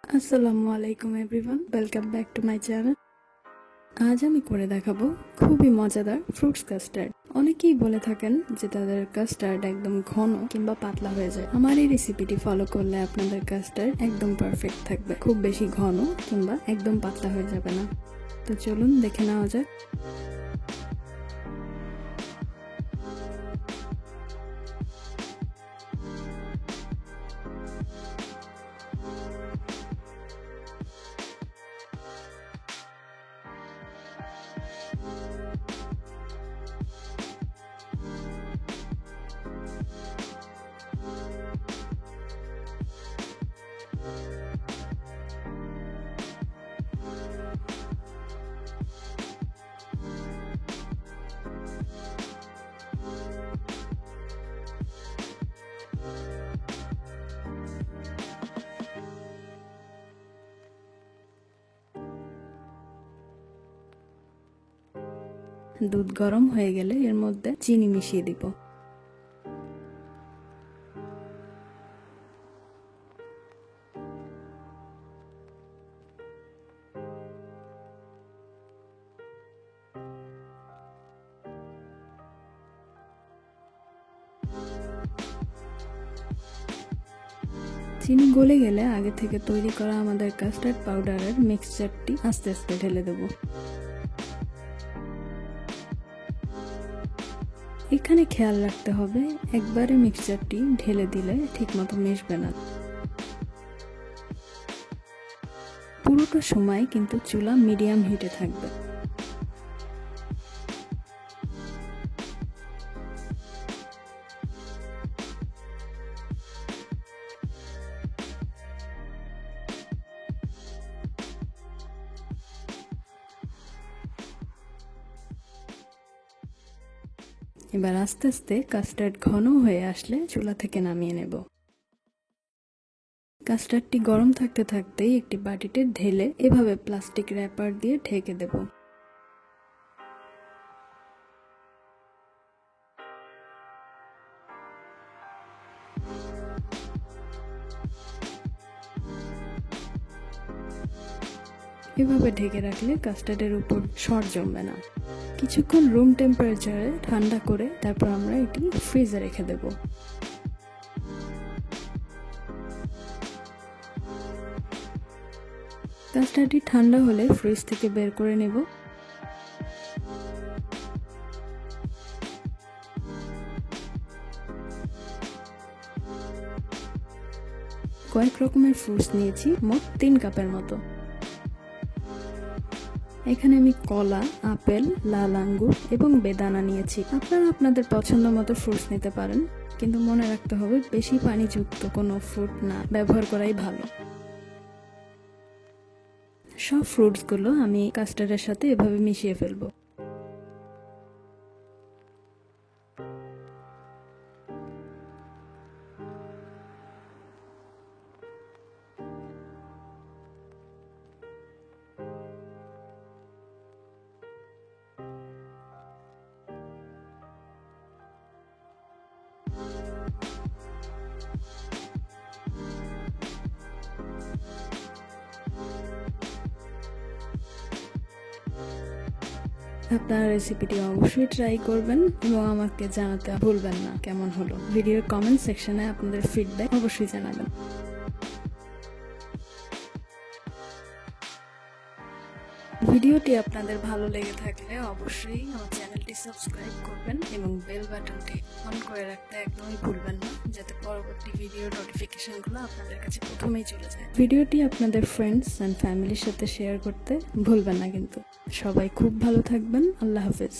আসসালামু আলাইকুম everyone, welcome back to my channel. আজ আমি করে দেখাবো খুবই মজাদার ফ্রুটস কাস্টার্ড। অনেকেই বলে থাকেন যে তাদের কাস্টার্ড একদম ঘন কিংবা পাতলা হয়ে যায়। আমার এই রেসিপিটি ফলো করলে আপনাদের কাস্টার্ড একদম পারফেক্ট থাকবে, খুব বেশি ঘন কিংবা একদম পাতলা হয়ে যাবে না। তো চলুন দেখে নেওয়া যাক। দুধ গরম হয়ে গেলে এর মধ্যে চিনি মিশিয়ে দিব। চিনি গলে গেলে আগে থেকে তৈরি করা আমাদের কাস্টার্ড পাউডারের মিক্সচারটি আস্তে আস্তে ঢেলে দেব। এখানে খেয়াল রাখতে হবে একবারে মিক্সচারটি ঢেলে দিলে ঠিকমতো মিশবে না। পুরোটা সময় কিন্তু চুলা মিডিয়াম হিটে থাকবে। এবার আস্তে আস্তে কাস্টার্ড ঘন হয়ে আসলে চুলা থেকে নামিয়ে নেব। কাস্টার্ডটি গরম থাকতে থাকতেই একটি বাটিতে ঢেলে এভাবে প্লাস্টিক র্যাপার দিয়ে ঢেকে দেব। এভাবে ঢেকে রাখলে কাস্টার্ডের উপর সর জমবে না। কিছুক্ষণ রুম টেম্পারেচারে ঠান্ডা করে তারপর আমরা এটি ফ্রিজে রেখে দেব। কাস্টার্ডটি ঠান্ডা হলে ফ্রিজ থেকে বের করে নেব। কয়েক রকমের ফ্রুটস নিয়েছি, মোট 3 কাপের মতো। এখানে আমি কলা, আপেল, লাল আঙ্গুর এবং বেদানা নিয়েছি। আপনারা আপনাদের পছন্দ মতো ফ্রুটস নিতে পারেন, কিন্তু মনে রাখতে হবে বেশি পানিযুক্ত কোনো ফ্রুট না ব্যবহার করাই ভালো। সব ফ্রুটসগুলো আমি কাস্টার্ডের সাথে এভাবে মিশিয়ে ফেলবো। আপনার রেসিপিটি অবশ্যই ট্রাই করবেন এবং আমাকে জানাতে ভুলবেন না কেমন হলো। ভিডিওর কমেন্ট সেকশনে আপনাদের ফিডব্যাক অবশ্যই জানাবেন। ভিডিওটি আপনাদের ভালো লেগে থাকলে অবশ্যই আমার চ্যানেলটি সাবস্ক্রাইব করবেন এবং বেল বাটনটি অন করে রাখতে একদমই ভুলবেন না, যাতে পরবর্তী ভিডিওর নোটিফিকেশনগুলো আপনাদের কাছে প্রথমেই চলে যায়। ভিডিওটি আপনাদের ফ্রেন্ডস অ্যান্ড ফ্যামিলির সাথে শেয়ার করতে ভুলবেন না কিন্তু। সবাই খুব ভালো থাকবেন। আল্লাহ হাফেজ।